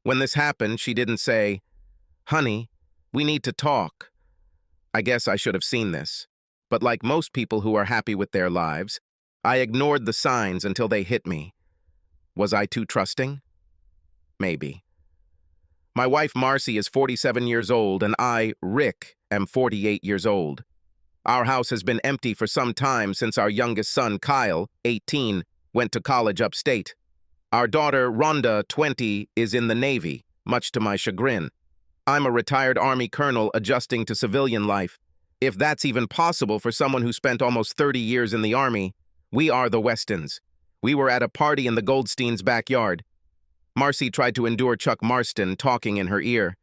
When this happened, she didn't say, "Honey, we need to talk." I guess I should have seen this. But like most people who are happy with their lives, I ignored the signs until they hit me. Was I too trusting? Maybe. My wife Marcy is 47 years old and I, Rick, am 48 years old. Our house has been empty for some time since our youngest son, Kyle, 18, went to college upstate. Our daughter, Rhonda, 20, is in the Navy, much to my chagrin. I'm a retired Army colonel adjusting to civilian life. If that's even possible for someone who spent almost 30 years in the Army, we are the Westons. We were at a party in the Goldsteins' backyard. Marcy tried to endure Chuck Marston talking in her ear.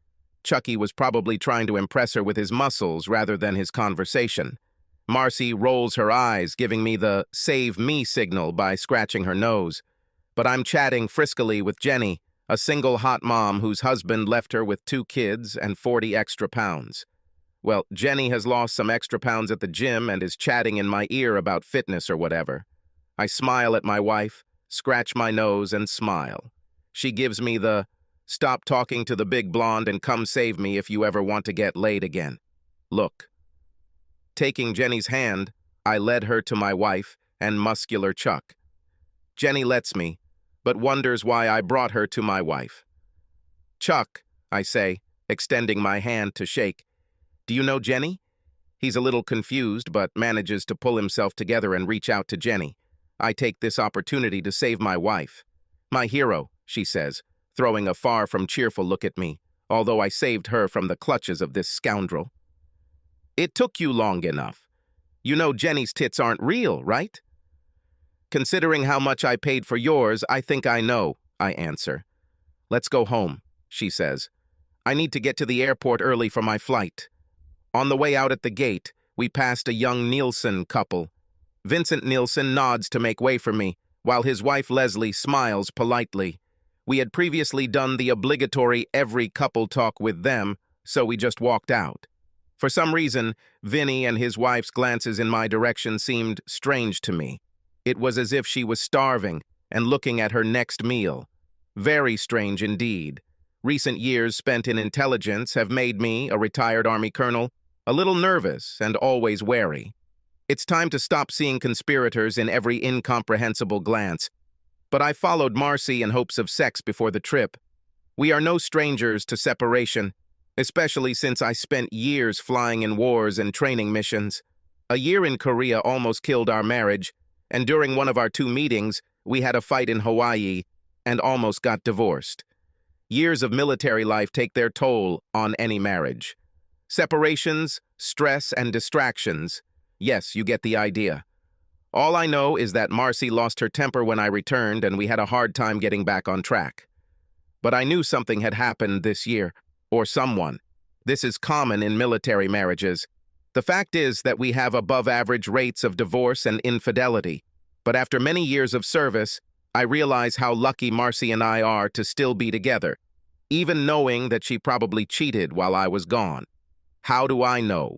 Chucky was probably trying to impress her with his muscles rather than his conversation. Marcy rolls her eyes, giving me the "save me" signal by scratching her nose. But I'm chatting friskily with Jenny, a single hot mom whose husband left her with 2 kids and 40 extra pounds. Well, Jenny has lost some extra pounds at the gym and is chatting in my ear about fitness or whatever. I smile at my wife, scratch my nose, and smile. She gives me the "stop talking to the big blonde and come save me if you ever want to get laid again" look. Taking Jenny's hand, I led her to my wife and muscular Chuck. Jenny lets me, but wonders why I brought her to my wife. "Chuck," I say, extending my hand to shake. "Do you know Jenny?" He's a little confused, but manages to pull himself together and reach out to Jenny. I take this opportunity to save my wife. "My hero," she says, throwing a far from cheerful look at me, although I saved her from the clutches of this scoundrel. "It took you long enough. You know Jenny's tits aren't real, right?" "Considering how much I paid for yours, I think I know," I answer. "Let's go home," she says. "I need to get to the airport early for my flight." On the way out at the gate, we passed a young Nielsen couple. Vincent Nielsen nods to make way for me, while his wife Leslie smiles politely. We had previously done the obligatory every couple talk with them, so we just walked out. For some reason, Vinny and his wife's glances in my direction seemed strange to me. It was as if she was starving and looking at her next meal. Very strange indeed. Recent years spent in intelligence have made me, a retired Army colonel, a little nervous and always wary. It's time to stop seeing conspirators in every incomprehensible glance. But I followed Marcy in hopes of sex before the trip. We are no strangers to separation, especially since I spent years flying in wars and training missions. A year in Korea almost killed our marriage, and during one of our 2 meetings, we had a fight in Hawaii and almost got divorced. Years of military life take their toll on any marriage. Separations, stress, and distractions. Yes, you get the idea. All I know is that Marcy lost her temper when I returned and we had a hard time getting back on track. But I knew something had happened this year, or someone. This is common in military marriages. The fact is that we have above-average rates of divorce and infidelity. But after many years of service, I realize how lucky Marcy and I are to still be together, even knowing that she probably cheated while I was gone. How do I know?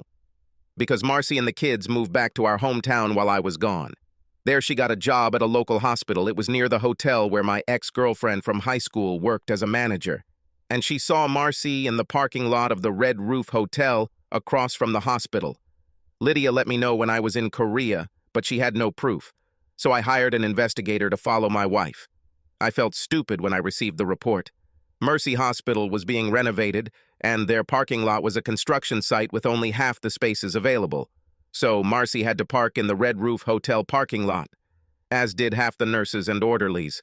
Because Marcy and the kids moved back to our hometown while I was gone. There she got a job at a local hospital. It was near the hotel where my ex-girlfriend from high school worked as a manager. And she saw Marcy in the parking lot of the Red Roof Hotel across from the hospital. Lydia let me know when I was in Korea, but she had no proof. So I hired an investigator to follow my wife. I felt stupid when I received the report. Mercy Hospital was being renovated, and their parking lot was a construction site with only half the spaces available. So Marcy had to park in the Red Roof Hotel parking lot, as did half the nurses and orderlies.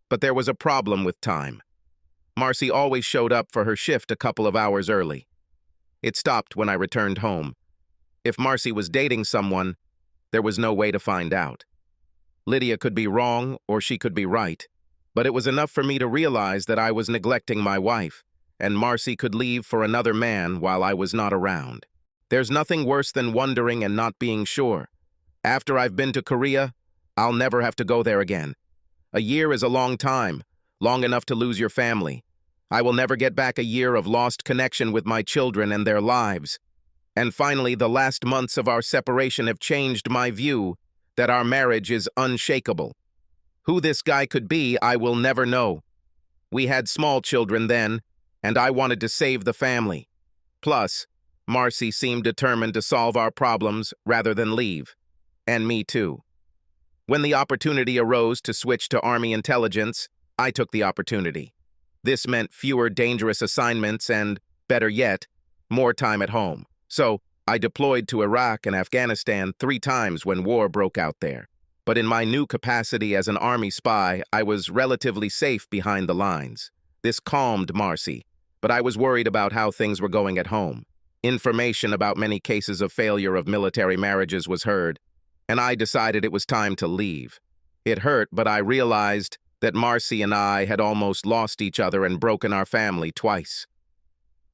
But there was a problem with time. Marcy always showed up for her shift a couple of hours early. It stopped when I returned home. If Marcy was dating someone, there was no way to find out. Lydia could be wrong or she could be right, but it was enough for me to realize that I was neglecting my wife, and Marcy could leave for another man while I was not around. There's nothing worse than wondering and not being sure. After I've been to Korea, I'll never have to go there again. A year is a long time, long enough to lose your family. I will never get back a year of lost connection with my children and their lives. And finally, the last months of our separation have changed my view that our marriage is unshakable. Who this guy could be, I will never know. We had small children then, and I wanted to save the family. Plus, Marcy seemed determined to solve our problems rather than leave. And me too. When the opportunity arose to switch to Army intelligence, I took the opportunity. This meant fewer dangerous assignments and, better yet, more time at home. So, I deployed to Iraq and Afghanistan 3 times when war broke out there. But in my new capacity as an Army spy, I was relatively safe behind the lines. This calmed Marcy, but I was worried about how things were going at home. Information about many cases of failure of military marriages was heard, and I decided it was time to leave. It hurt, but I realized that Marcy and I had almost lost each other and broken our family twice.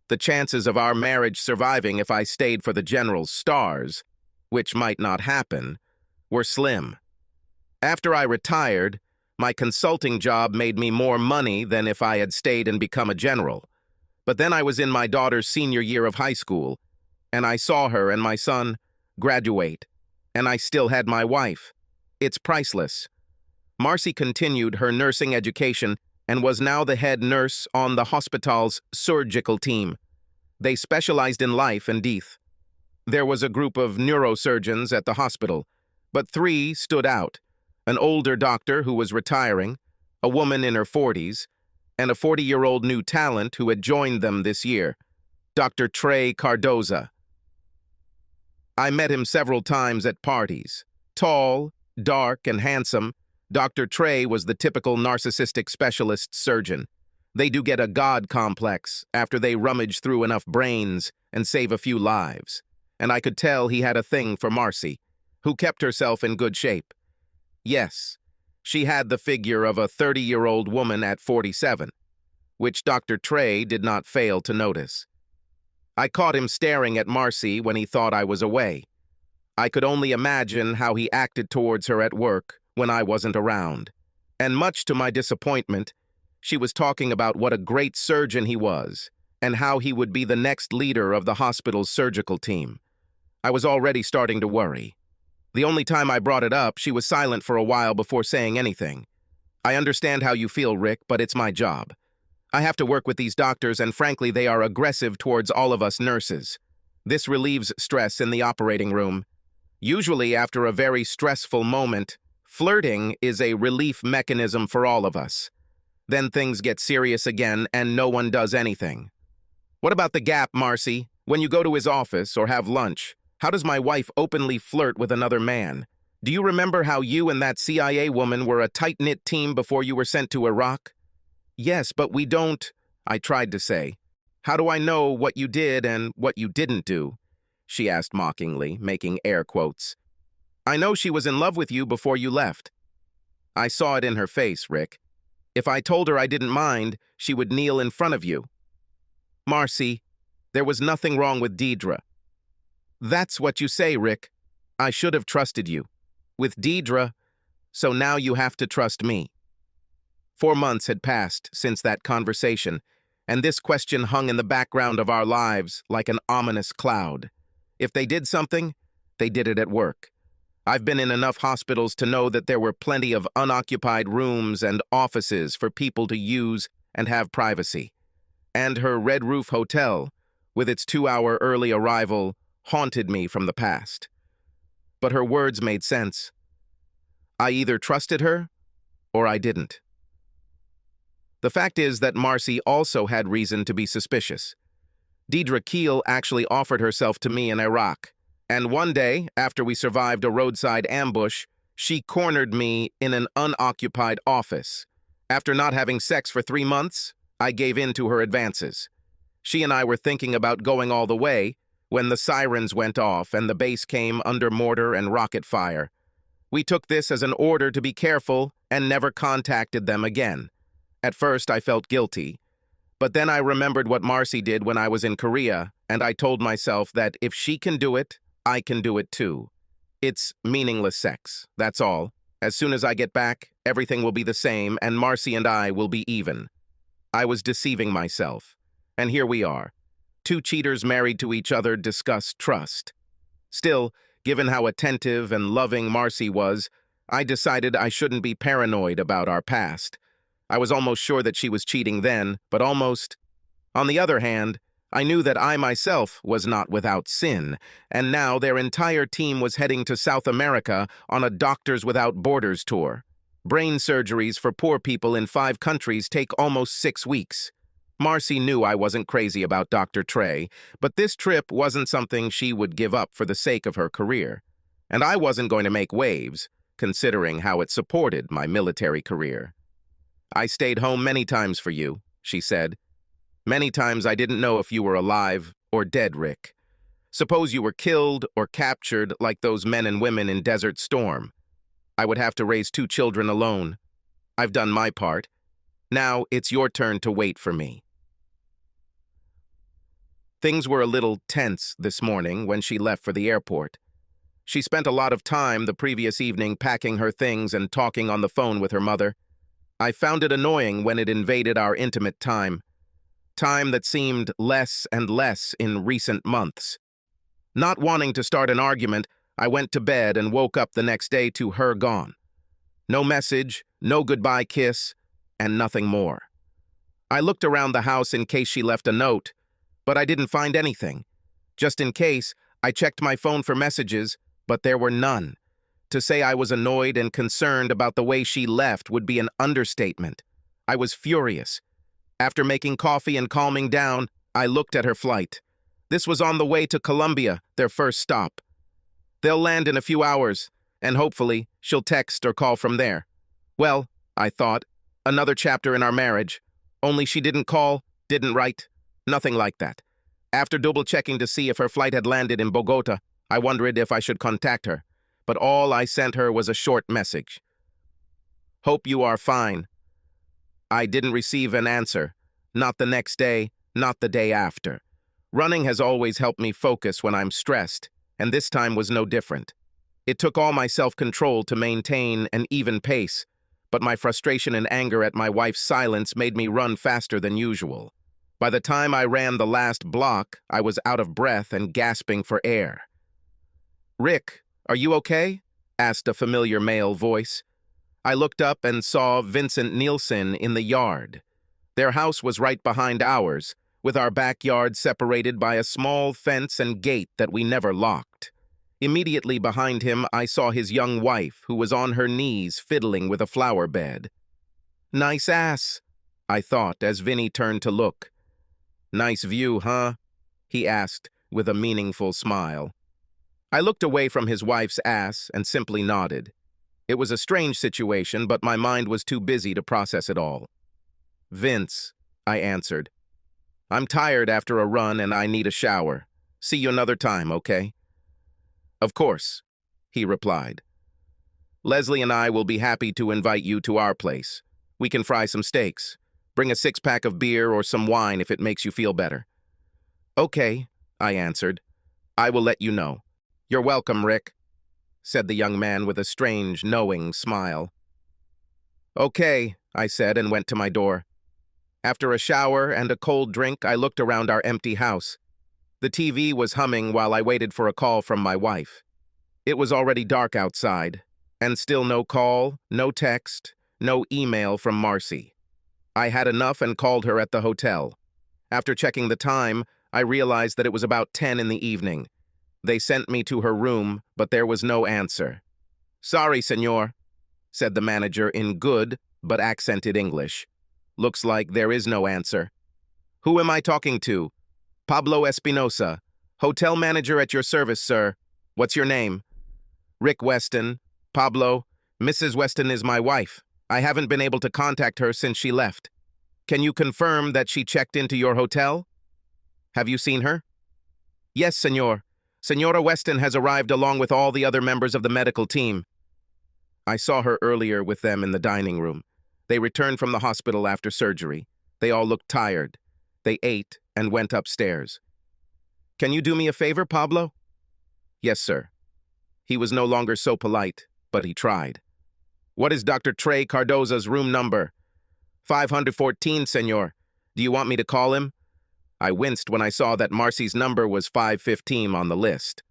The chances of our marriage surviving if I stayed for the general's stars, which might not happen, were slim. After I retired, my consulting job made me more money than if I had stayed and become a general. But then I was in my daughter's senior year of high school, and I saw her and my son graduate, and I still had my wife. It's priceless. Marcy continued her nursing education and was now the head nurse on the hospital's surgical team. They specialized in life and death. There was a group of neurosurgeons at the hospital, but 3 stood out: an older doctor who was retiring, a woman in her 40s, and a 40-year-old new talent who had joined them this year, Dr. Trey Cardoza. I met him several times at parties. Tall, dark, and handsome, Dr. Trey was the typical narcissistic specialist surgeon. They do get a god complex after they rummage through enough brains and save a few lives. And I could tell he had a thing for Marcy, who kept herself in good shape. Yes, she had the figure of a 30-year-old woman at 47, which Dr. Trey did not fail to notice. I caught him staring at Marcy when he thought I was away. I could only imagine how he acted towards her at work when I wasn't around. And much to my disappointment, she was talking about what a great surgeon he was and how he would be the next leader of the hospital's surgical team. I was already starting to worry. The only time I brought it up, she was silent for a while before saying anything. I understand how you feel, Rick, but it's my job. I have to work with these doctors, and frankly, they are aggressive towards all of us nurses. This relieves stress in the operating room. Usually, after a very stressful moment, flirting is a relief mechanism for all of us. Then things get serious again, and no one does anything. What about the gap, Marcy? When you go to his office or have lunch, how does my wife openly flirt with another man? Do you remember how you and that CIA woman were a tight-knit team before you were sent to Iraq? Yes, but we don't, I tried to say. How do I know what you did and what you didn't do? She asked mockingly, making air quotes. I know she was in love with you before you left. I saw it in her face, Rick. If I told her I didn't mind, she would kneel in front of you. Marcy, there was nothing wrong with Deidre. That's what you say, Rick. I should have trusted you. With Deidre, so now you have to trust me. 4 months had passed since that conversation, and this question hung in the background of our lives like an ominous cloud. If they did something, they did it at work. I've been in enough hospitals to know that there were plenty of unoccupied rooms and offices for people to use and have privacy. And her Red Roof Hotel, with its 2-hour early arrival, haunted me from the past. But her words made sense. I either trusted her or I didn't. The fact is that Marcy also had reason to be suspicious. Deidre Keel actually offered herself to me in Iraq, and one day, after we survived a roadside ambush, she cornered me in an unoccupied office. After not having sex for 3 months, I gave in to her advances. She and I were thinking about going all the way when the sirens went off and the base came under mortar and rocket fire. We took this as an order to be careful and never contacted them again. At first, I felt guilty, but then I remembered what Marcy did when I was in Korea, and I told myself that if she can do it, I can do it too. It's meaningless sex, that's all. As soon as I get back, everything will be the same, and Marcy and I will be even. I was deceiving myself. And here we are. 2 cheaters married to each other discuss trust. Still, given how attentive and loving Marcy was, I decided I shouldn't be paranoid about our past. I was almost sure that she was cheating then, but almost. On the other hand, I knew that I myself was not without sin, and now their entire team was heading to South America on a Doctors Without Borders tour. Brain surgeries for poor people in 5 countries take almost 6 weeks. Marcy knew I wasn't crazy about Dr. Trey, but this trip wasn't something she would give up for the sake of her career. And I wasn't going to make waves, considering how it supported my military career. "I stayed home many times for you," she said. "Many times I didn't know if you were alive or dead, Rick. Suppose you were killed or captured like those men and women in Desert Storm. I would have to raise 2 children alone. I've done my part. Now it's your turn to wait for me." Things were a little tense this morning when she left for the airport. She spent a lot of time the previous evening packing her things and talking on the phone with her mother. I found it annoying when it invaded our intimate time that seemed less and less in recent months. Not wanting to start an argument, I went to bed and woke up the next day to her gone. No message, no goodbye kiss, and nothing more. I looked around the house in case she left a note, but I didn't find anything. Just in case, I checked my phone for messages, but there were none. To say I was annoyed and concerned about the way she left would be an understatement. I was furious. After making coffee and calming down, I looked at her flight. This was on the way to Colombia, their first stop. They'll land in a few hours, and hopefully she'll text or call from there. Well, I thought, another chapter in our marriage. Only she didn't call, didn't write, nothing like that. After double-checking to see if her flight had landed in Bogota, I wondered if I should contact her, but all I sent her was a short message. "Hope you are fine." I didn't receive an answer, not the next day, not the day after. Running has always helped me focus when I'm stressed, and this time was no different. It took all my self-control to maintain an even pace, but my frustration and anger at my wife's silence made me run faster than usual. By the time I ran the last block, I was out of breath and gasping for air. "Rick, are you okay?" asked a familiar male voice. I looked up and saw Vincent Nielsen in the yard. Their house was right behind ours, with our backyard separated by a small fence and gate that we never locked. Immediately behind him, I saw his young wife, who was on her knees fiddling with a flower bed. "Nice ass," I thought as Vinny turned to look. "Nice view, huh?" he asked with a meaningful smile. I looked away from his wife's ass and simply nodded. It was a strange situation, but my mind was too busy to process it all. "Vince," I answered. "I'm tired after a run and I need a shower. See you another time, okay?" "Of course," he replied. "Leslie and I will be happy to invite you to our place. We can fry some steaks. Bring a 6-pack of beer or some wine if it makes you feel better." "Okay," I answered. "I will let you know." "You're welcome, Rick," said the young man with a strange, knowing smile. "Okay," I said and went to my door. After a shower and a cold drink, I looked around our empty house. The TV was humming while I waited for a call from my wife. It was already dark outside, and still no call, no text, no email from Marcy. I had enough and called her at the hotel. After checking the time, I realized that it was about 10 in the evening. They sent me to her room, but there was no answer. "Sorry, senor," said the manager in good but accented English. "Looks like there is no answer." "Who am I talking to?" "Pablo Espinosa, hotel manager at your service, sir. What's your name?" "Rick Weston." "Pablo, Mrs. Weston is my wife. I haven't been able to contact her since she left. Can you confirm that she checked into your hotel? Have you seen her?" "Yes, senor. Senora Weston has arrived along with all the other members of the medical team." I saw her earlier with them in the dining room. They returned from the hospital after surgery. They all looked tired. They ate and went upstairs. "Can you do me a favor, Pablo?" "Yes, sir." He was no longer so polite, but he tried. "What is Dr. Trey Cardoza's room number?" 514, senor. Do you want me to call him?" I winced when I saw that Marcy's number was 515 on the list.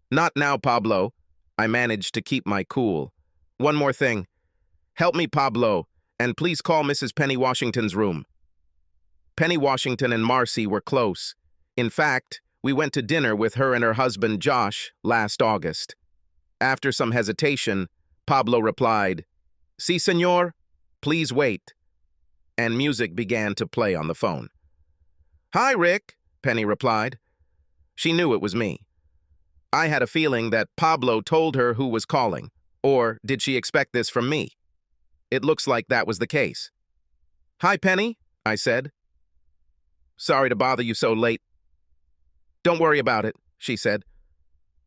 "Not now, Pablo." I managed to keep my cool. "One more thing. Help me, Pablo. And please call Mrs. Penny Washington's room. Penny Washington and Marcy were close. In fact, we went to dinner with her and her husband Josh last August. After some hesitation, Pablo replied, "Si, señor, please wait." And music began to play on the phone. "Hi, Rick," Penny replied. She knew it was me. I had a feeling that Pablo told her who was calling, or did she expect this from me? It looks like that was the case. "Hi, Penny," I said. "Sorry to bother you so late." "Don't worry about it," she said.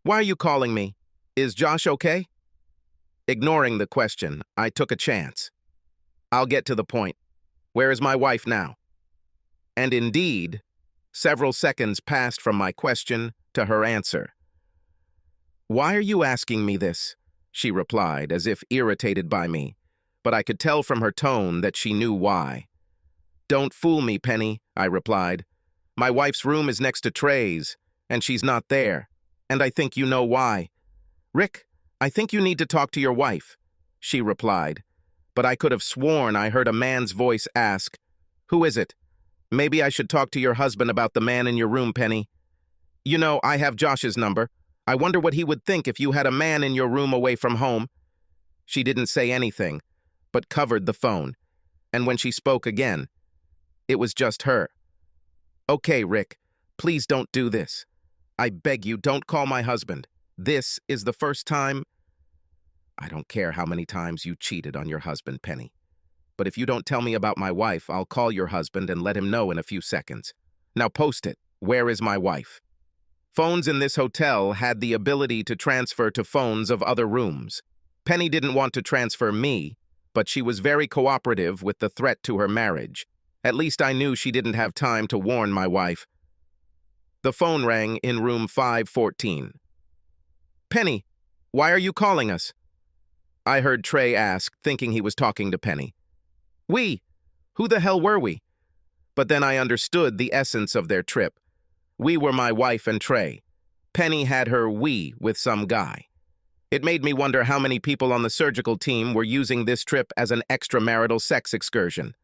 "Why are you calling me? Is Josh okay?" Ignoring the question, I took a chance. "I'll get to the point. Where is my wife now?" And indeed, several seconds passed from my question to her answer. "Why are you asking me this?" she replied, as if irritated by me, but I could tell from her tone that she knew why. "Don't fool me, Penny," I replied. "My wife's room is next to Trey's, and she's not there, and I think you know why." "Rick, I think you need to talk to your wife," she replied, but I could have sworn I heard a man's voice ask, "Who is it?" "Maybe I should talk to your husband about the man in your room, Penny. You know, I have Josh's number. I wonder what he would think if you had a man in your room away from home." She didn't say anything, but covered the phone, and when she spoke again, it was just her. "Okay, Rick, please don't do this. I beg you, don't call my husband. This is the first time—" "I don't care how many times you cheated on your husband, Penny. But if you don't tell me about my wife, I'll call your husband and let him know in a few seconds. Now post it. Where is my wife?" Phones in this hotel had the ability to transfer to phones of other rooms. Penny didn't want to transfer me, but she was very cooperative with the threat to her marriage. At least I knew she didn't have time to warn my wife. The phone rang in room 514. "Penny, why are you calling us?" I heard Trey ask, thinking he was talking to Penny. "We? Who the hell were we?" But then I understood the essence of their trip. We were my wife and Trey. Penny had her "we" with some guy. It made me wonder how many people on the surgical team were using this trip as an extramarital sex excursion.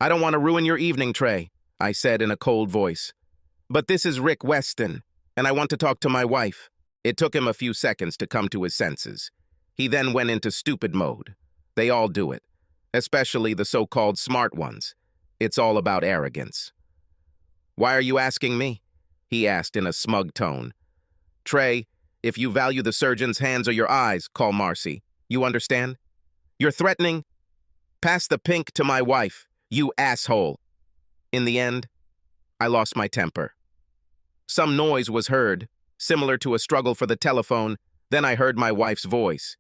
"I don't want to ruin your evening, Trey," I said in a cold voice. "But this is Rick Weston, and I want to talk to my wife." It took him a few seconds to come to his senses. He then went into stupid mode. They all do it, especially the so-called smart ones. It's all about arrogance. "Why are you asking me?" he asked in a smug tone. "Trey, if you value the surgeon's hands or your eyes, call Marcy. You understand? You're threatening? Pass the pink to my wife, you asshole." In the end, I lost my temper. Some noise was heard, similar to a struggle for the telephone. Then I heard my wife's voice.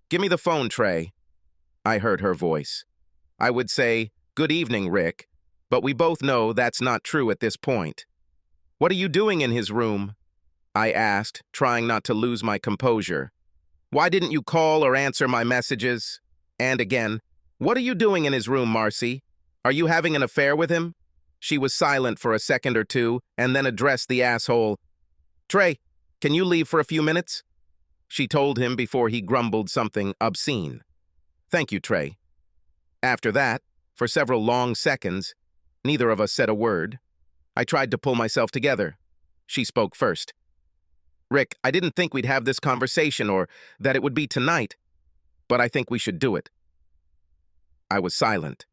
"Give me the phone, Trey." I heard her voice. I would say, "Good evening, Rick," but we both know that's not true at this point. "What are you doing in his room?" I asked, trying not to lose my composure. "Why didn't you call or answer my messages?" And again, "What are you doing in his room, Marcy? Are you having an affair with him?" She was silent for a second or two, and then addressed the asshole. "Trey, can you leave for a few minutes?" She told him before he grumbled something obscene. "Thank you, Trey." After that, for several long seconds, neither of us said a word. I tried to pull myself together. She spoke first. "Rick, I didn't think we'd have this conversation or that it would be tonight, but I think we should do it." I was silent.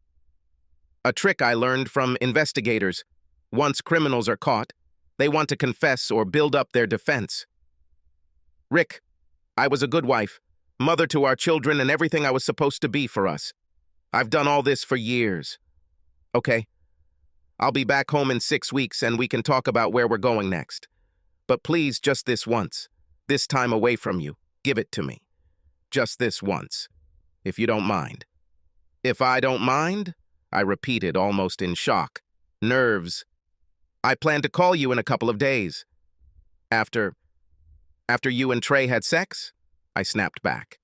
A trick I learned from investigators. Once criminals are caught, they want to confess or build up their defense. "Rick, I was a good wife, mother to our children, and everything I was supposed to be for us. I've done all this for years. Okay, I'll be back home in 6 weeks and we can talk about where we're going next. But please, just this once, this time away from you, give it to me. Just this once, if you don't mind." "If I don't mind?" I repeated, almost in shock. "Nerves. I plan to call you in a couple of days." After you and Trey had sex?" I snapped back.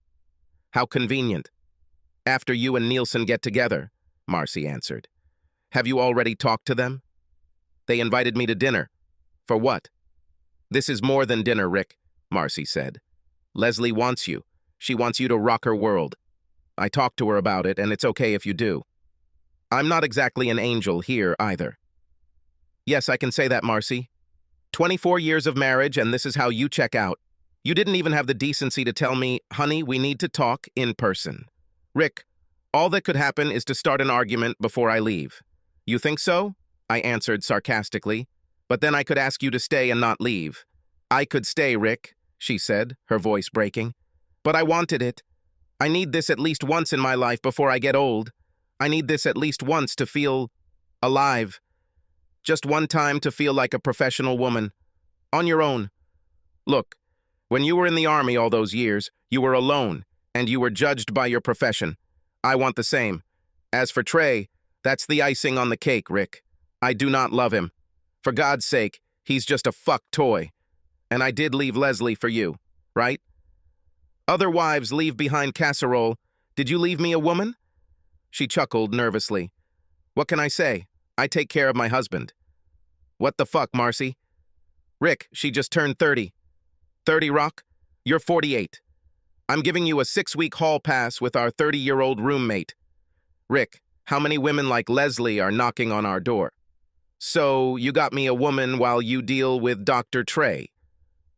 "How convenient. After you and Nielsen get together," Marcy answered. "Have you already talked to them?" "They invited me to dinner." "For what?" "This is more than dinner, Rick," Marcy said. "Leslie wants you. She wants you to rock her world." I talked to her about it, and it's okay if you do. I'm not exactly an angel here, either. Yes, I can say that, Marcy. 24 years of marriage, and this is how you check out. You didn't even have the decency to tell me, honey, we need to talk in person. Rick, all that could happen is to start an argument before I leave. You think so? I answered sarcastically. But then I could ask you to stay and not leave. I could stay, Rick, she said, her voice breaking. But I wanted it. I need this at least once in my life before I get old. I need this at least once to feel alive. Just one time to feel like a professional woman. On your own. Look, when you were in the army all those years, you were alone, and you were judged by your profession. I want the same. As for Trey, that's the icing on the cake, Rick. I do not love him. For God's sake, he's just a fuck toy. And I did leave Leslie for you, right? Other wives leave behind casserole. Did you leave me a woman? She chuckled nervously. What can I say? I take care of my husband. What the fuck, Marcy? Rick, she just turned 30. 30, Rock? You're 48. I'm giving you a 6-week hall pass with our 30-year-old roommate. Rick, how many women like Leslie are knocking on our door? So, you got me a woman while you deal with Dr. Trey.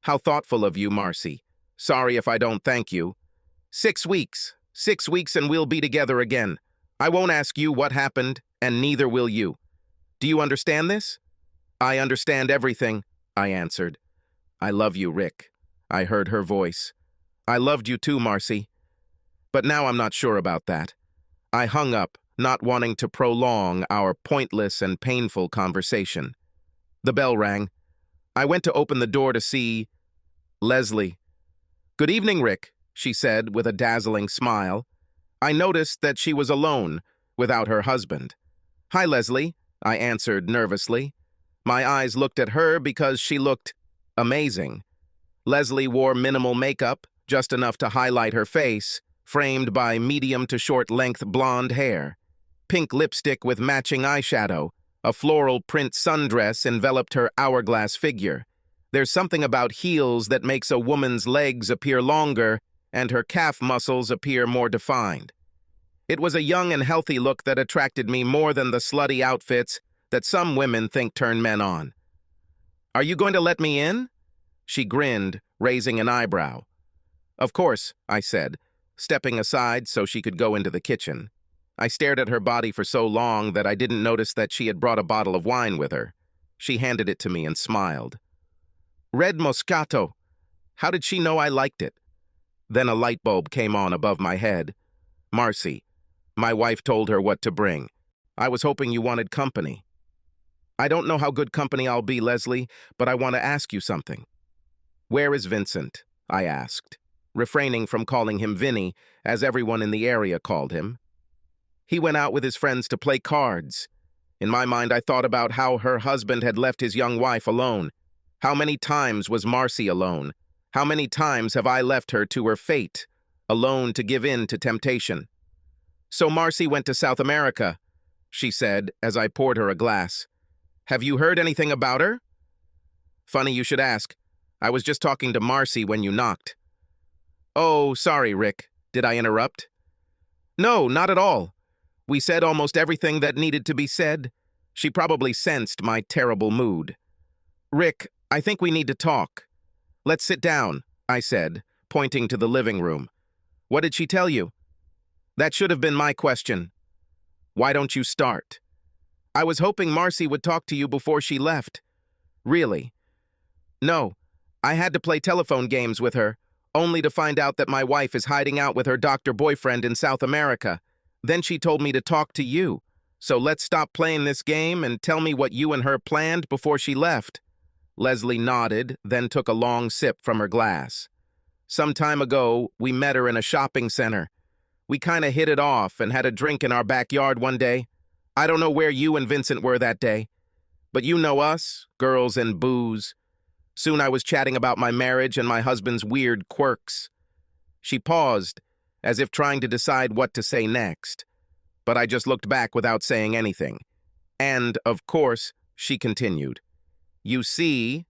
How thoughtful of you, Marcy. Sorry if I don't thank you. 6 weeks. 6 weeks and we'll be together again. I won't ask you what happened, and neither will you. Do you understand this? I understand everything, I answered. I love you, Rick. I heard her voice. I loved you too, Marcy. But now I'm not sure about that. I hung up, not wanting to prolong our pointless and painful conversation. The bell rang. I went to open the door to see Leslie. Good evening, Rick, she said with a dazzling smile. I noticed that she was alone, without her husband. Hi, Leslie, I answered nervously. My eyes looked at her because she looked amazing. Leslie wore minimal makeup, just enough to highlight her face, framed by medium to short-length blonde hair. Pink lipstick with matching eyeshadow, a floral print sundress enveloped her hourglass figure. There's something about heels that makes a woman's legs appear longer and her calf muscles appear more defined. It was a young and healthy look that attracted me more than the slutty outfits that some women think turn men on. Are you going to let me in? She grinned, raising an eyebrow. Of course, I said, stepping aside so she could go into the kitchen. I stared at her body for so long that I didn't notice that she had brought a bottle of wine with her. She handed it to me and smiled. Red Moscato. How did she know I liked it? Then a light bulb came on above my head. Marcy. My wife told her what to bring. I was hoping you wanted company. I don't know how good company I'll be, Leslie, but I want to ask you something. Where is Vincent? I asked, refraining from calling him Vinny, as everyone in the area called him. He went out with his friends to play cards. In my mind, I thought about how her husband had left his young wife alone. How many times was Marcy alone? How many times have I left her to her fate, alone to give in to temptation? So Marcy went to South America, she said as I poured her a glass. Have you heard anything about her? Funny you should ask. I was just talking to Marcy when you knocked. Oh, sorry, Rick. Did I interrupt? No, not at all. We said almost everything that needed to be said. She probably sensed my terrible mood. Rick, I think we need to talk. Let's sit down, I said, pointing to the living room. What did she tell you? That should have been my question. Why don't you start? I was hoping Marcy would talk to you before she left. Really? No, I had to play telephone games with her, only to find out that my wife is hiding out with her doctor boyfriend in South America. Then she told me to talk to you. So let's stop playing this game and tell me what you and her planned before she left. Leslie nodded, then took a long sip from her glass. Some time ago, we met her in a shopping center. We kind of hit it off and had a drink in our backyard one day. I don't know where you and Vincent were that day. But you know us, girls and booze. Soon I was chatting about my marriage and my husband's weird quirks. She paused, as if trying to decide what to say next. But I just looked back without saying anything. And, of course, she continued. You see,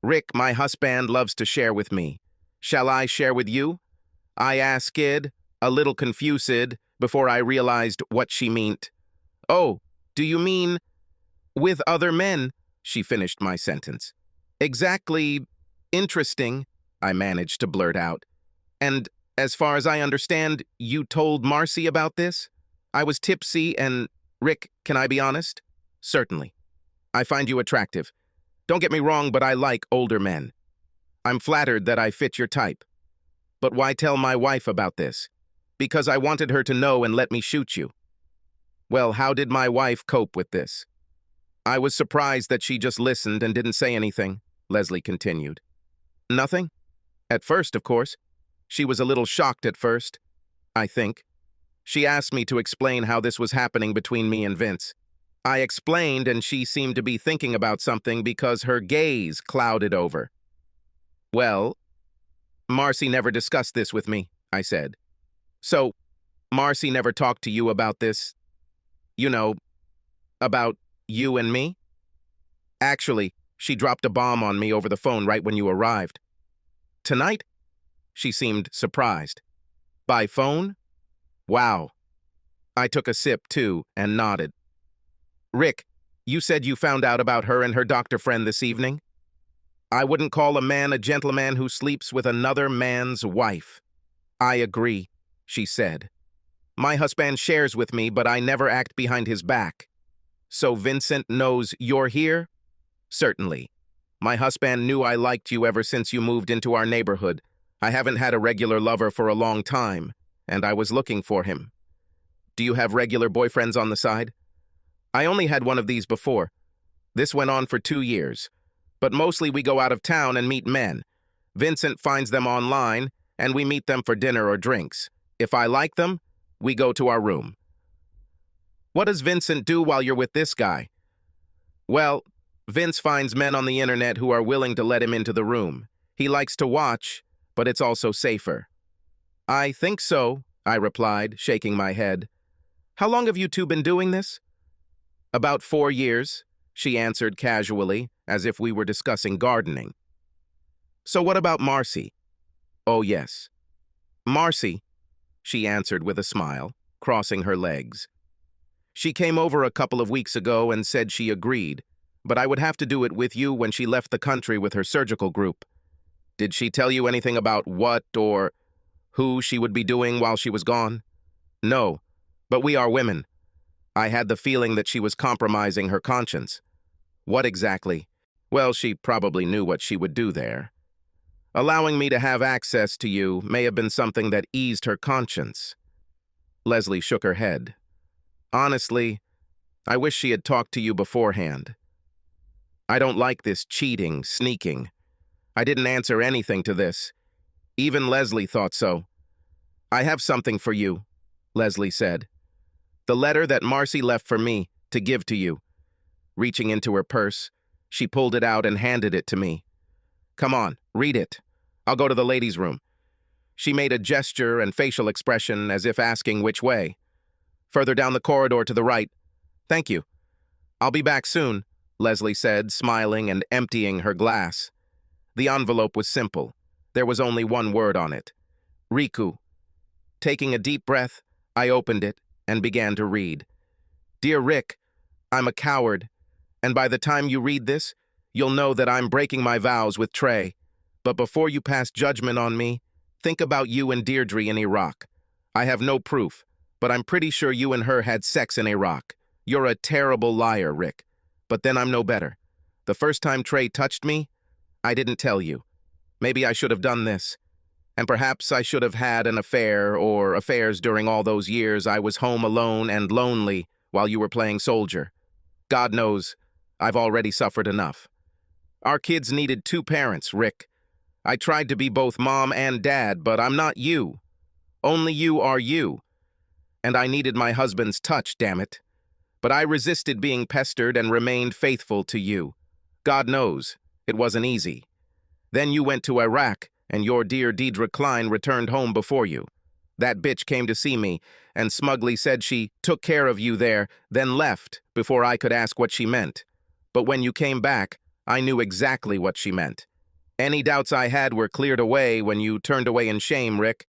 Rick, my husband, loves to share with me. Shall I share with you? I asked, a little confused before I realized what she meant. "Oh, do you mean with other men?" she finished my sentence. "Exactly. Interesting," I managed to blurt out. "And as far as I understand, you told Marcy about this?" I was tipsy and... Rick, can I be honest? Certainly. I find you attractive. Don't get me wrong, but I like older men. I'm flattered that I fit your type. But why tell my wife about this? Because I wanted her to know and let me shoot you. Well, how did my wife cope with this? I was surprised that she just listened and didn't say anything, Leslie continued. Nothing? At first, of course. She was a little shocked at first, I think. She asked me to explain how this was happening between me and Vince. I explained, and she seemed to be thinking about something because her gaze clouded over. Well, Marcy never discussed this with me, I said. So, Marcy never talked to you about this? You know, about you and me? Actually, she dropped a bomb on me over the phone right when you arrived. Tonight? She seemed surprised. By phone? Wow. I took a sip, too, and nodded. Rick, you said you found out about her and her doctor friend this evening? I wouldn't call a man a gentleman who sleeps with another man's wife. I agree, she said. My husband shares with me, but I never act behind his back. So Vincent knows you're here? Certainly. My husband knew I liked you ever since you moved into our neighborhood. I haven't had a regular lover for a long time, and I was looking for him. Do you have regular boyfriends on the side? I only had one of these before. This went on for 2 years. But mostly we go out of town and meet men. Vincent finds them online, and we meet them for dinner or drinks. If I like them, we go to our room. What does Vincent do while you're with this guy? Well, Vince finds men on the internet who are willing to let him into the room. He likes to watch, but it's also safer. I think so, I replied, shaking my head. How long have you two been doing this? About 4 years, she answered casually, as if we were discussing gardening. So what about Marcy? Oh, yes. Marcy, she answered with a smile, crossing her legs. She came over a couple of weeks ago and said she agreed, but I would have to do it with you when she left the country with her surgical group. Did she tell you anything about what or who she would be doing while she was gone? No, but we are women. I had the feeling that she was compromising her conscience. What exactly? Well, she probably knew what she would do there. Allowing me to have access to you may have been something that eased her conscience. Leslie shook her head. Honestly, I wish she had talked to you beforehand. I don't like this cheating, sneaking. I didn't answer anything to this. Even Leslie thought so. I have something for you, Leslie said. The letter that Marcy left for me to give to you. Reaching into her purse, she pulled it out and handed it to me. Come on, read it. I'll go to the ladies' room. She made a gesture and facial expression as if asking which way. Further down the corridor to the right. Thank you. I'll be back soon, Leslie said, smiling and emptying her glass. The envelope was simple. There was only one word on it. Riku. Taking a deep breath, I opened it and began to read. Dear Rick, I'm a coward, and by the time you read this, you'll know that I'm breaking my vows with Trey. But before you pass judgment on me, think about you and Deirdre in Iraq. I have no proof, but I'm pretty sure you and her had sex in Iraq. You're a terrible liar, Rick. But then I'm no better. The first time Trey touched me, I didn't tell you. Maybe I should have done this. And perhaps I should have had an affair or affairs during all those years I was home alone and lonely while you were playing soldier. God knows, I've already suffered enough. Our kids needed 2 parents, Rick. I tried to be both mom and dad, but I'm not you. Only you are you. And I needed my husband's touch, damn it. But I resisted being pestered and remained faithful to you. God knows, it wasn't easy. Then you went to Iraq, and your dear Deidre Klein returned home before you. That bitch came to see me and smugly said she took care of you there, then left before I could ask what she meant. But when you came back, I knew exactly what she meant. Any doubts I had were cleared away when you turned away in shame, Rick.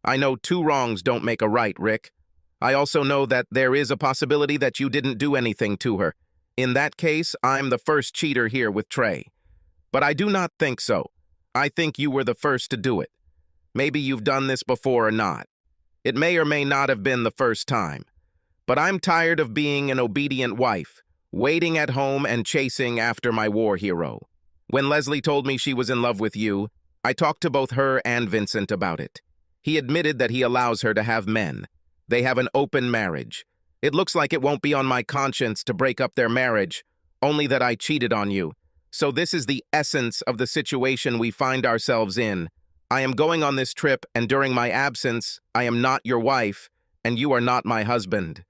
I know two wrongs don't make a right, Rick. I also know that there is a possibility that you didn't do anything to her. In that case, I'm the first cheater here with Trey. But I do not think so. I think you were the first to do it. Maybe you've done this before or not. It may or may not have been the first time. But I'm tired of being an obedient wife, waiting at home and chasing after my war hero. When Leslie told me she was in love with you, I talked to both her and Vincent about it. He admitted that he allows her to have men. They have an open marriage. It looks like it won't be on my conscience to break up their marriage, only that I cheated on you. So this is the essence of the situation we find ourselves in. I am going on this trip, and during my absence, I am not your wife, and you are not my husband.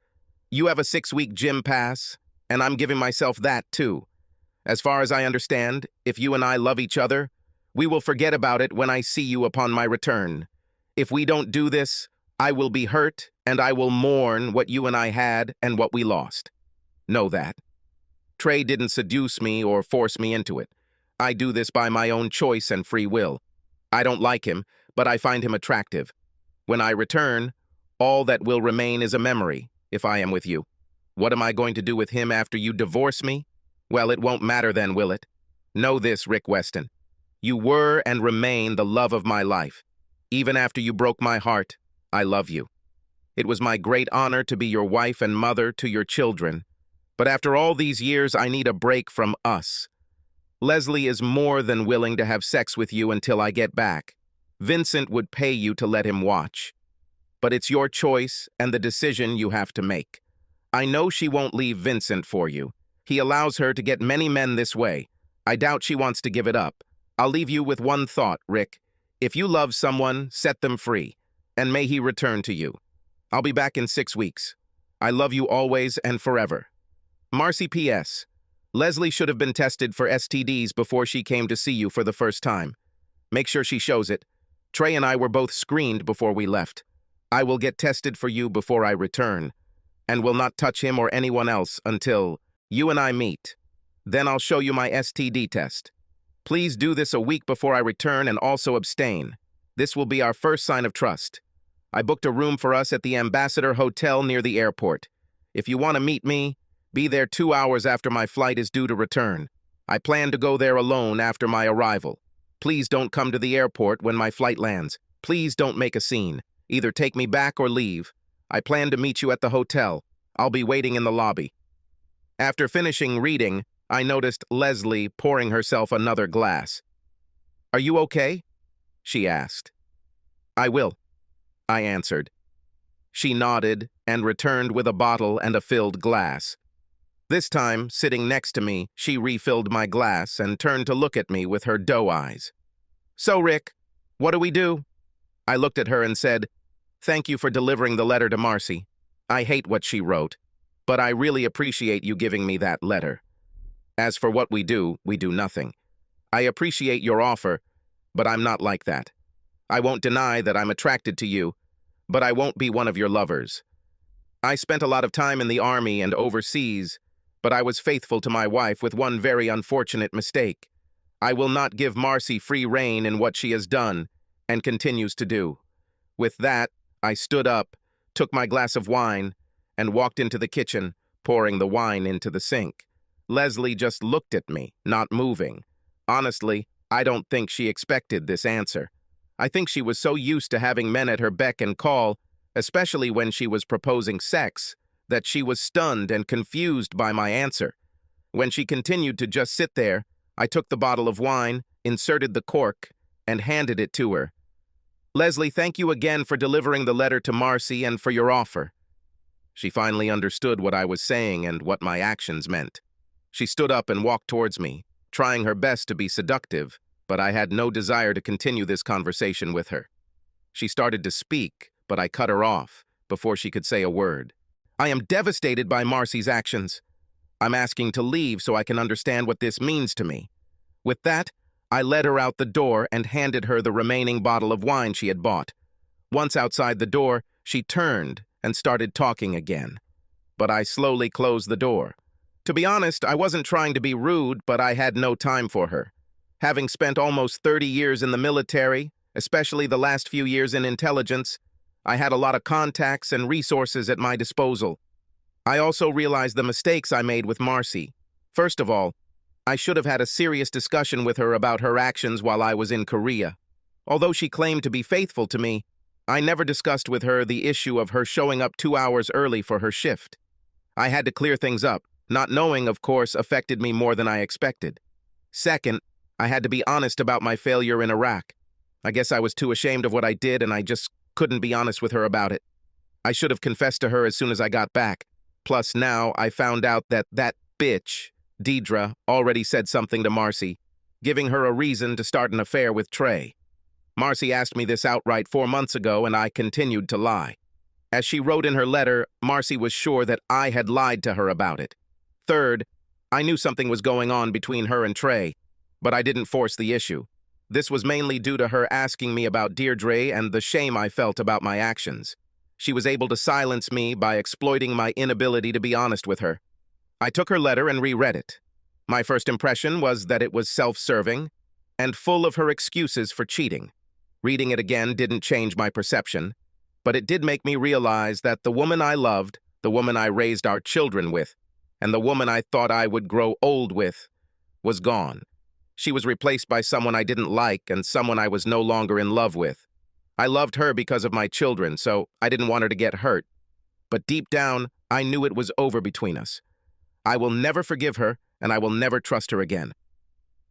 You have a 6-week gym pass, and I'm giving myself that too. As far as I understand, if you and I love each other, we will forget about it when I see you upon my return. If we don't do this, I will be hurt, and I will mourn what you and I had and what we lost. Know that. Trey didn't seduce me or force me into it. I do this by my own choice and free will. I don't like him, but I find him attractive. When I return, all that will remain is a memory, if I am with you. What am I going to do with him after you divorce me? Well, it won't matter then, will it? Know this, Rick Weston. You were and remain the love of my life. Even after you broke my heart, I love you. It was my great honor to be your wife and mother to your children. But after all these years, I need a break from us. Leslie is more than willing to have sex with you until I get back. Vincent would pay you to let him watch. But it's your choice and the decision you have to make. I know she won't leave Vincent for you. He allows her to get many men this way. I doubt she wants to give it up. I'll leave you with one thought, Rick. If you love someone, set them free, and may he return to you. I'll be back in 6 weeks. I love you always and forever. Marcy P.S. Leslie should have been tested for STDs before she came to see you for the first time. Make sure she shows it. Trey and I were both screened before we left. I will get tested for you before I return, and will not touch him or anyone else until you and I meet. Then I'll show you my STD test. Please do this a week before I return and also abstain. This will be our first sign of trust. I booked a room for us at the Ambassador Hotel near the airport. If you want to meet me, be there 2 hours after my flight is due to return. I plan to go there alone after my arrival. Please don't come to the airport when my flight lands. Please don't make a scene. Either take me back or leave. I plan to meet you at the hotel. I'll be waiting in the lobby. After finishing reading, I noticed Leslie pouring herself another glass. Are you okay? She asked. I will, I answered. She nodded and returned with a bottle and a filled glass. This time, sitting next to me, she refilled my glass and turned to look at me with her doe eyes. So, Rick, what do we do? I looked at her and said, Thank you for delivering the letter to Marcy. I hate what she wrote, but I really appreciate you giving me that letter. As for what we do nothing. I appreciate your offer, but I'm not like that. I won't deny that I'm attracted to you, but I won't be one of your lovers. I spent a lot of time in the army and overseas, but I was faithful to my wife with one very unfortunate mistake. I will not give Marcy free rein in what she has done and continues to do. With that, I stood up, took my glass of wine, and walked into the kitchen, pouring the wine into the sink. Leslie just looked at me, not moving. Honestly, I don't think she expected this answer. I think she was so used to having men at her beck and call, especially when she was proposing sex, that she was stunned and confused by my answer. When she continued to just sit there, I took the bottle of wine, inserted the cork, and handed it to her. Leslie, thank you again for delivering the letter to Marcy and for your offer. She finally understood what I was saying and what my actions meant. She stood up and walked towards me, trying her best to be seductive, but I had no desire to continue this conversation with her. She started to speak, but I cut her off before she could say a word. I am devastated by Marcy's actions. I'm asking to leave so I can understand what this means to me. With that, I led her out the door and handed her the remaining bottle of wine she had bought. Once outside the door, she turned and started talking again. But I slowly closed the door. To be honest, I wasn't trying to be rude, but I had no time for her. Having spent almost 30 years in the military, especially the last few years in intelligence, I had a lot of contacts and resources at my disposal. I also realized the mistakes I made with Marcy. First of all, I should have had a serious discussion with her about her actions while I was in Korea. Although she claimed to be faithful to me, I never discussed with her the issue of her showing up 2 hours early for her shift. I had to clear things up. Not knowing, of course, affected me more than I expected. Second, I had to be honest about my failure in Iraq. I guess I was too ashamed of what I did and I just couldn't be honest with her about it. I should have confessed to her as soon as I got back. Plus, now I found out that bitch, Deidre, already said something to Marcy, giving her a reason to start an affair with Trey. Marcy asked me this outright 4 months ago, and I continued to lie. As she wrote in her letter, Marcy was sure that I had lied to her about it. Third, I knew something was going on between her and Trey, but I didn't force the issue. This was mainly due to her asking me about Deirdre and the shame I felt about my actions. She was able to silence me by exploiting my inability to be honest with her. I took her letter and reread it. My first impression was that it was self-serving and full of her excuses for cheating. Reading it again didn't change my perception, but it did make me realize that the woman I loved, the woman I raised our children with, and the woman I thought I would grow old with, was gone. She was replaced by someone I didn't like and someone I was no longer in love with. I loved her because of my children, so I didn't want her to get hurt. But deep down, I knew it was over between us. I will never forgive her, and I will never trust her again.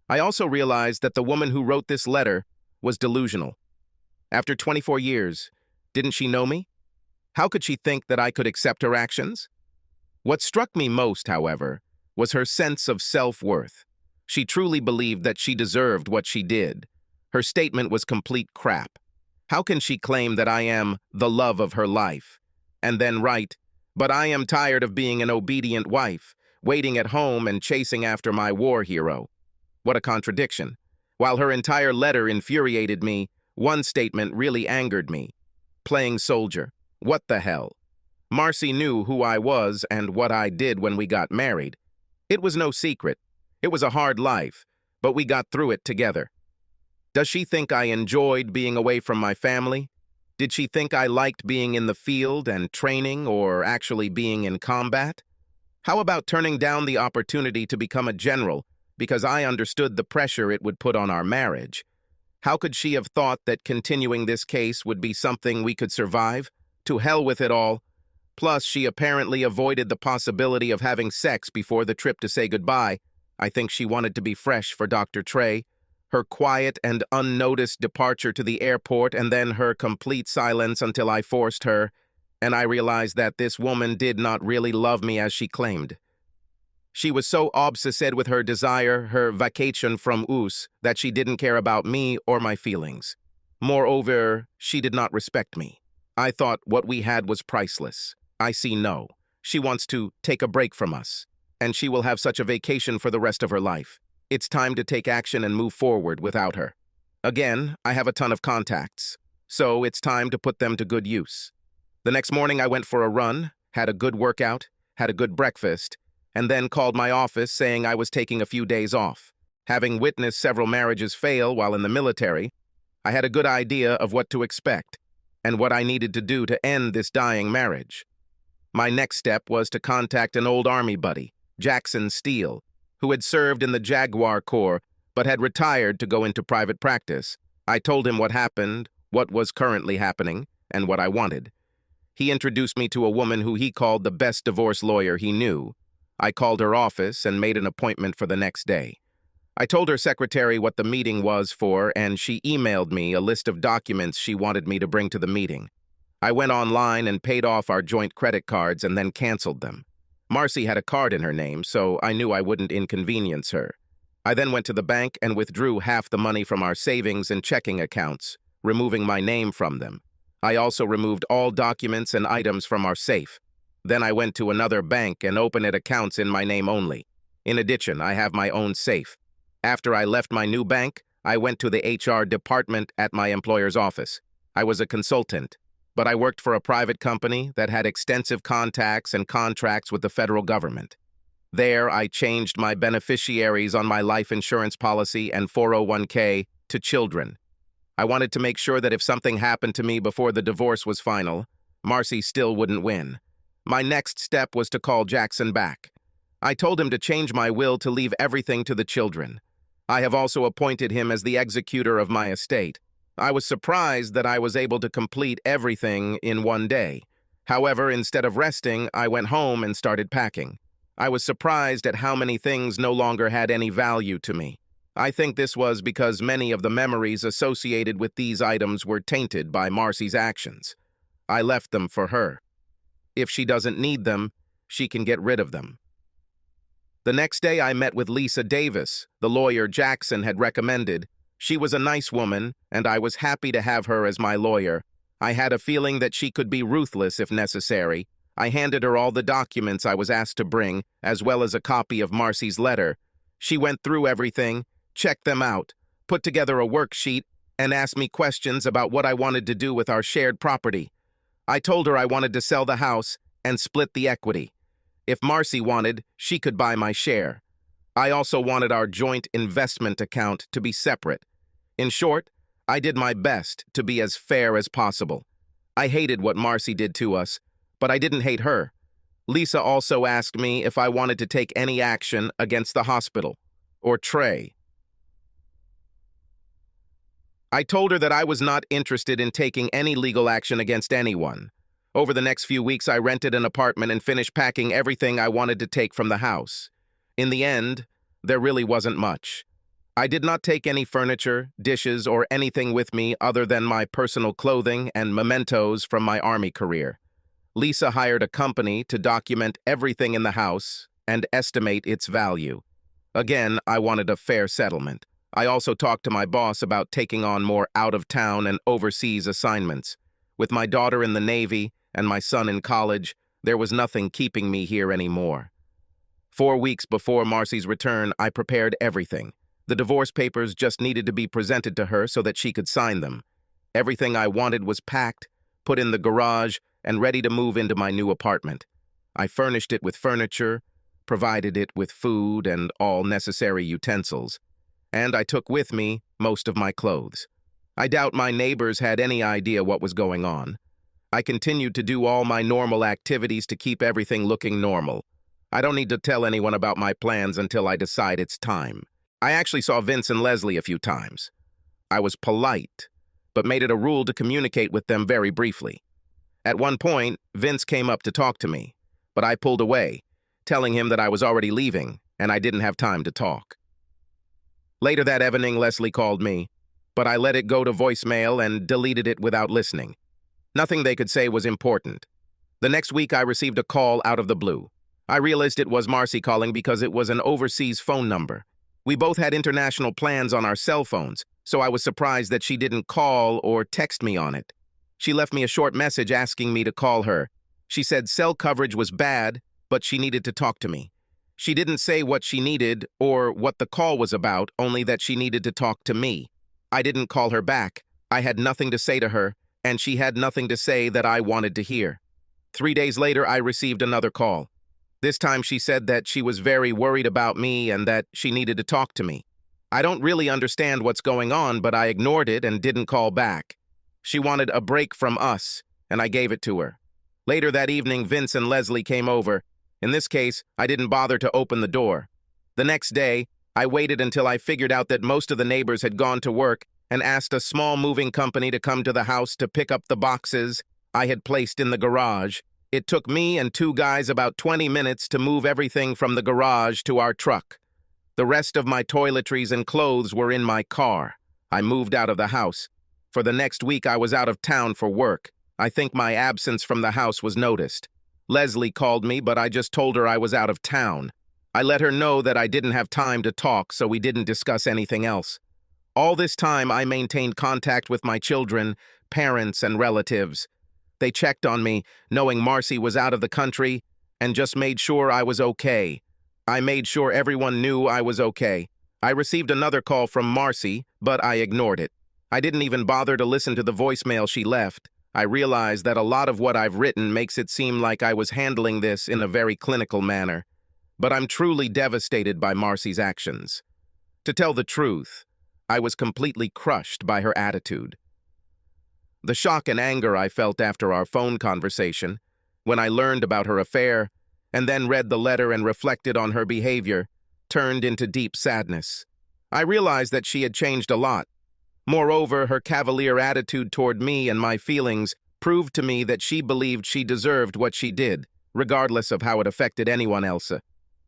I also realized that the woman who wrote this letter was delusional. After 24 years, didn't she know me? How could she think that I could accept her actions? What struck me most, however, was her sense of self-worth. She truly believed that she deserved what she did. Her statement was complete crap. How can she claim that I am the love of her life? And then write, "But I am tired of being an obedient wife, waiting at home and chasing after my war hero." What a contradiction. While her entire letter infuriated me, one statement really angered me. Playing soldier. What the hell? Marcy knew who I was and what I did when we got married. It was no secret. It was a hard life, but we got through it together. Does she think I enjoyed being away from my family? Did she think I liked being in the field and training or actually being in combat? How about turning down the opportunity to become a general because I understood the pressure it would put on our marriage? How could she have thought that continuing this case would be something we could survive? To hell with it all. Plus, she apparently avoided the possibility of having sex before the trip to say goodbye. I think she wanted to be fresh for Dr. Trey. Her quiet and unnoticed departure to the airport and then her complete silence until I forced her, and I realized that this woman did not really love me as she claimed. She was so obsessed with her desire, her vacation from us, that she didn't care about me or my feelings. Moreover, she did not respect me. I thought what we had was priceless. I see no. She wants to take a break from us, and she will have such a vacation for the rest of her life. It's time to take action and move forward without her. Again, I have a ton of contacts, so it's time to put them to good use. The next morning I went for a run, had a good workout, had a good breakfast, and then called my office saying I was taking a few days off. Having witnessed several marriages fail while in the military, I had a good idea of what to expect and what I needed to do to end this dying marriage. My next step was to contact an old Army buddy, Jackson Steele, who had served in the Jaguar Corps but had retired to go into private practice. I told him what happened, what was currently happening, and what I wanted. He introduced me to a woman who he called the best divorce lawyer he knew. I called her office and made an appointment for the next day. I told her secretary what the meeting was for, and she emailed me a list of documents she wanted me to bring to the meeting. I went online and paid off our joint credit cards and then canceled them. Marcy had a card in her name, so I knew I wouldn't inconvenience her. I then went to the bank and withdrew half the money from our savings and checking accounts, removing my name from them. I also removed all documents and items from our safe. Then I went to another bank and opened accounts in my name only. In addition, I have my own safe. After I left my new bank, I went to the HR department at my employer's office. I was a consultant, but I worked for a private company that had extensive contacts and contracts with the federal government. There, I changed my beneficiaries on my life insurance policy and 401k to children. I wanted to make sure that if something happened to me before the divorce was final, Marcy still wouldn't win. My next step was to call Jackson back. I told him to change my will to leave everything to the children. I have also appointed him as the executor of my estate. I was surprised that I was able to complete everything in one day. However, instead of resting, I went home and started packing. I was surprised at how many things no longer had any value to me. I think this was because many of the memories associated with these items were tainted by Marcy's actions. I left them for her. If she doesn't need them, she can get rid of them. The next day I met with Lisa Davis, the lawyer Jackson had recommended. She was a nice woman, and I was happy to have her as my lawyer. I had a feeling that she could be ruthless if necessary. I handed her all the documents I was asked to bring, as well as a copy of Marcy's letter. She went through everything, checked them out, put together a worksheet, and asked me questions about what I wanted to do with our shared property. I told her I wanted to sell the house and split the equity. If Marcy wanted, she could buy my share. I also wanted our joint investment account to be separate. In short, I did my best to be as fair as possible. I hated what Marcy did to us, but I didn't hate her. Lisa also asked me if I wanted to take any action against the hospital, or Trey. I told her that I was not interested in taking any legal action against anyone. Over the next few weeks, I rented an apartment and finished packing everything I wanted to take from the house. In the end, there really wasn't much. I did not take any furniture, dishes, or anything with me other than my personal clothing and mementos from my Army career. Lisa hired a company to document everything in the house and estimate its value. Again, I wanted a fair settlement. I also talked to my boss about taking on more out-of-town and overseas assignments. With my daughter in the Navy and my son in college, there was nothing keeping me here anymore. 4 weeks before Marcy's return, I prepared everything. The divorce papers just needed to be presented to her so that she could sign them. Everything I wanted was packed, put in the garage, and ready to move into my new apartment. I furnished it with furniture, provided it with food and all necessary utensils, and I took with me most of my clothes. I doubt my neighbors had any idea what was going on. I continued to do all my normal activities to keep everything looking normal. I don't need to tell anyone about my plans until I decide it's time. I actually saw Vince and Leslie a few times. I was polite, but made it a rule to communicate with them very briefly. At one point, Vince came up to talk to me, but I pulled away, telling him that I was already leaving and I didn't have time to talk. Later that evening, Leslie called me, but I let it go to voicemail and deleted it without listening. Nothing they could say was important. The next week, I received a call out of the blue. I realized it was Marcy calling because it was an overseas phone number. We both had international plans on our cell phones, so I was surprised that she didn't call or text me on it. She left me a short message asking me to call her. She said cell coverage was bad, but she needed to talk to me. She didn't say what she needed or what the call was about, only that she needed to talk to me. I didn't call her back. I had nothing to say to her, and she had nothing to say that I wanted to hear. 3 days later, I received another call. This time she said that she was very worried about me and that she needed to talk to me. I don't really understand what's going on, but I ignored it and didn't call back. She wanted a break from us, and I gave it to her. Later that evening, Vince and Leslie came over. In this case, I didn't bother to open the door. The next day, I waited until I figured out that most of the neighbors had gone to work and asked a small moving company to come to the house to pick up the boxes I had placed in the garage. It took me and 2 guys about 20 minutes to move everything from the garage to our truck. The rest of my toiletries and clothes were in my car. I moved out of the house. For the next week, I was out of town for work. I think my absence from the house was noticed. Leslie called me, but I just told her I was out of town. I let her know that I didn't have time to talk, so we didn't discuss anything else. All this time, I maintained contact with my children, parents, and relatives. They checked on me, knowing Marcy was out of the country, and just made sure I was okay. I made sure everyone knew I was okay. I received another call from Marcy, but I ignored it. I didn't even bother to listen to the voicemail she left. I realized that a lot of what I've written makes it seem like I was handling this in a very clinical manner. But I'm truly devastated by Marcy's actions. To tell the truth, I was completely crushed by her attitude. The shock and anger I felt after our phone conversation, when I learned about her affair, and then read the letter and reflected on her behavior, turned into deep sadness. I realized that she had changed a lot. Moreover, her cavalier attitude toward me and my feelings proved to me that she believed she deserved what she did, regardless of how it affected anyone else.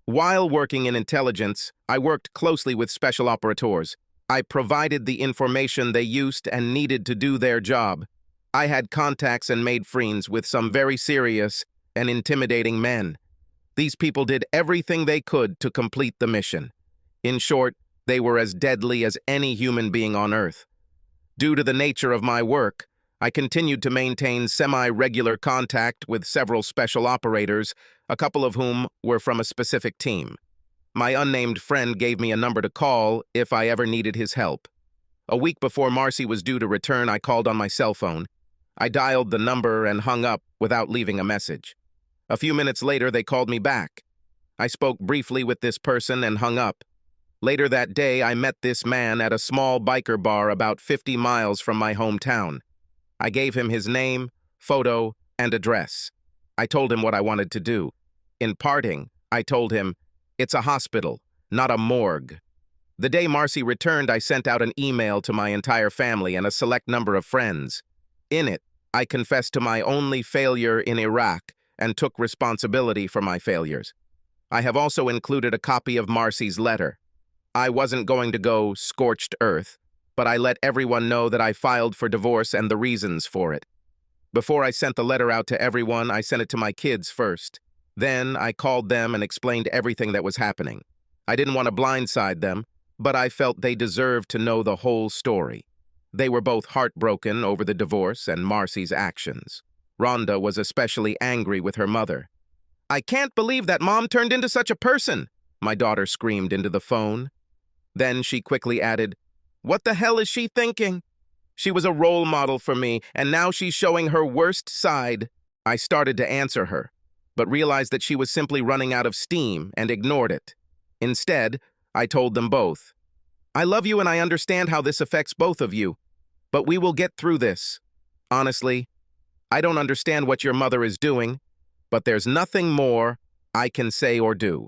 While working in intelligence, I worked closely with special operators. I provided the information they used and needed to do their job. I had contacts and made friends with some very serious and intimidating men. These people did everything they could to complete the mission. In short, they were as deadly as any human being on Earth. Due to the nature of my work, I continued to maintain semi-regular contact with several special operators, a couple of whom were from a specific team. My unnamed friend gave me a number to call if I ever needed his help. A week before Marcy was due to return, I called on my cell phone. I dialed the number and hung up without leaving a message. A few minutes later, they called me back. I spoke briefly with this person and hung up. Later that day, I met this man at a small biker bar about 50 miles from my hometown. I gave him his name, photo, and address. I told him what I wanted to do. In parting, I told him, "It's a hospital, not a morgue." The day Marcy returned, I sent out an email to my entire family and a select number of friends. In it, I confessed to my only failure in Iraq and took responsibility for my failures. I have also included a copy of Marcy's letter. I wasn't going to go scorched earth, but I let everyone know that I filed for divorce and the reasons for it. Before I sent the letter out to everyone, I sent it to my kids first. Then I called them and explained everything that was happening. I didn't want to blindside them, but I felt they deserved to know the whole story. They were both heartbroken over the divorce and Marcy's actions. Rhonda was especially angry with her mother. "I can't believe that Mom turned into such a person," my daughter screamed into the phone. Then she quickly added, "What the hell is she thinking? She was a role model for me, and now she's showing her worst side." I started to answer her, but realized that she was simply running out of steam and ignored it. Instead, I told them both, "I love you and I understand how this affects both of you, but we will get through this. Honestly, I don't understand what your mother is doing, but there's nothing more I can say or do.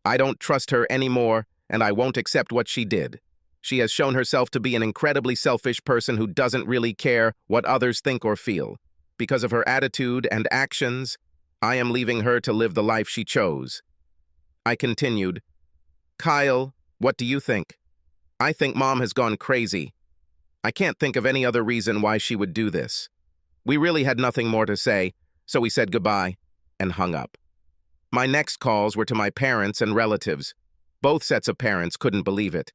I don't trust her anymore, and I won't accept what she did. She has shown herself to be an incredibly selfish person who doesn't really care what others think or feel. Because of her attitude and actions, I am leaving her to live the life she chose." I continued, "Kyle, what do you think? I think Mom has gone crazy. I can't think of any other reason why she would do this." We really had nothing more to say, so we said goodbye and hung up. My next calls were to my parents and relatives. Both sets of parents couldn't believe it,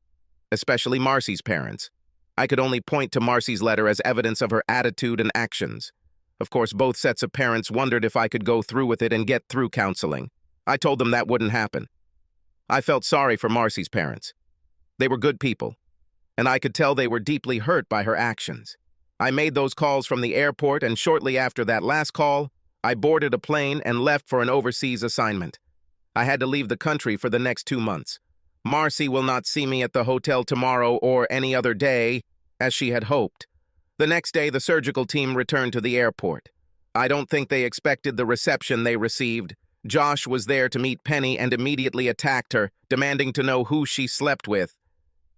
especially Marcy's parents. I could only point to Marcy's letter as evidence of her attitude and actions. Of course, both sets of parents wondered if I could go through with it and get through counseling. I told them that wouldn't happen. I felt sorry for Marcy's parents. They were good people, and I could tell they were deeply hurt by her actions. I made those calls from the airport, and shortly after that last call, I boarded a plane and left for an overseas assignment. I had to leave the country for the next 2 months. Marcy will not see me at the hotel tomorrow or any other day, as she had hoped. The next day, the surgical team returned to the airport. I don't think they expected the reception they received. Josh was there to meet Penny and immediately attacked her, demanding to know who she slept with.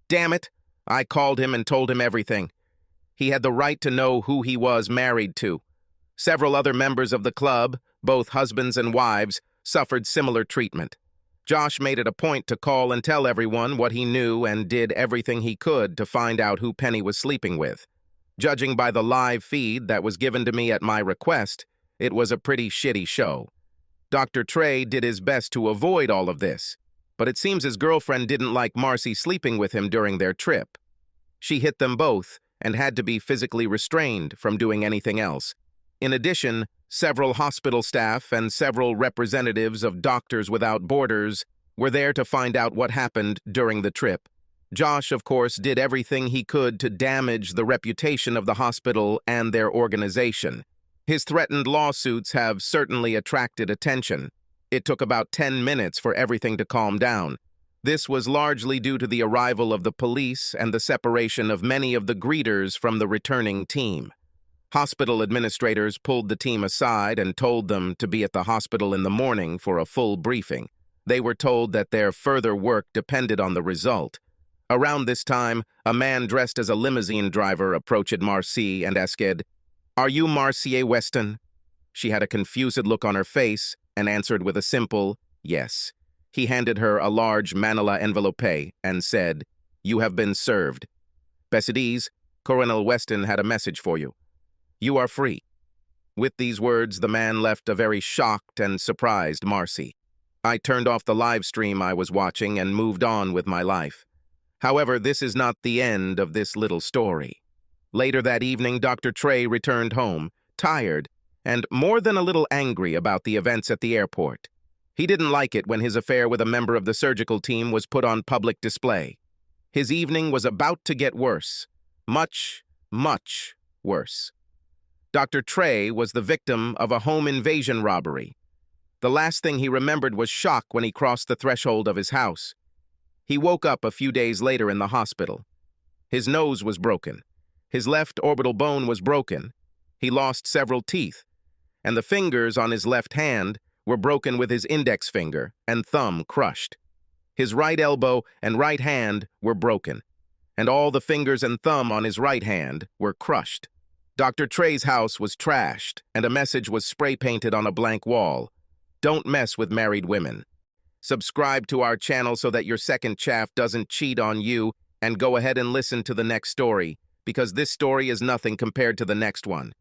Damn it, I called him and told him everything. He had the right to know who he was married to. Several other members of the club, both husbands and wives, suffered similar treatment. Josh made it a point to call and tell everyone what he knew and did everything he could to find out who Penny was sleeping with. Judging by the live feed that was given to me at my request, it was a pretty shitty show. Dr. Trey did his best to avoid all of this, but it seems his girlfriend didn't like Marcy sleeping with him during their trip. She hit them both and had to be physically restrained from doing anything else. In addition, several hospital staff and several representatives of Doctors Without Borders were there to find out what happened during the trip. Josh, of course, did everything he could to damage the reputation of the hospital and their organization. His threatened lawsuits have certainly attracted attention. It took about 10 minutes for everything to calm down. This was largely due to the arrival of the police and the separation of many of the greeters from the returning team. Hospital administrators pulled the team aside and told them to be at the hospital in the morning for a full briefing. They were told that their further work depended on the result. Around this time, a man dressed as a limousine driver approached Marcie and asked, "Are you Marcie Weston?" She had a confused look on her face and answered with a simple, "Yes." He handed her a large manila envelope and said, "You have been served. Besides, Colonel Weston had a message for you. You are free." With these words, the man left a very shocked and surprised Marcie. I turned off the live stream I was watching and moved on with my life. However, this is not the end of this little story. Later that evening, Dr. Trey returned home, tired, and more than a little angry about the events at the airport. He didn't like it when his affair with a member of the surgical team was put on public display. His evening was about to get worse. Much, much worse. Dr. Trey was the victim of a home invasion robbery. The last thing he remembered was shock when he crossed the threshold of his house. He woke up a few days later in the hospital. His nose was broken. His left orbital bone was broken. He lost several teeth, and the fingers on his left hand were broken with his index finger and thumb crushed. His right elbow and right hand were broken, and all the fingers and thumb on his right hand were crushed. Dr. Trey's house was trashed, and a message was spray-painted on a blank wall. "Don't mess with married women." Subscribe to our channel so that your second chaff doesn't cheat on you, and go ahead and listen to the next story, because this story is nothing compared to the next one.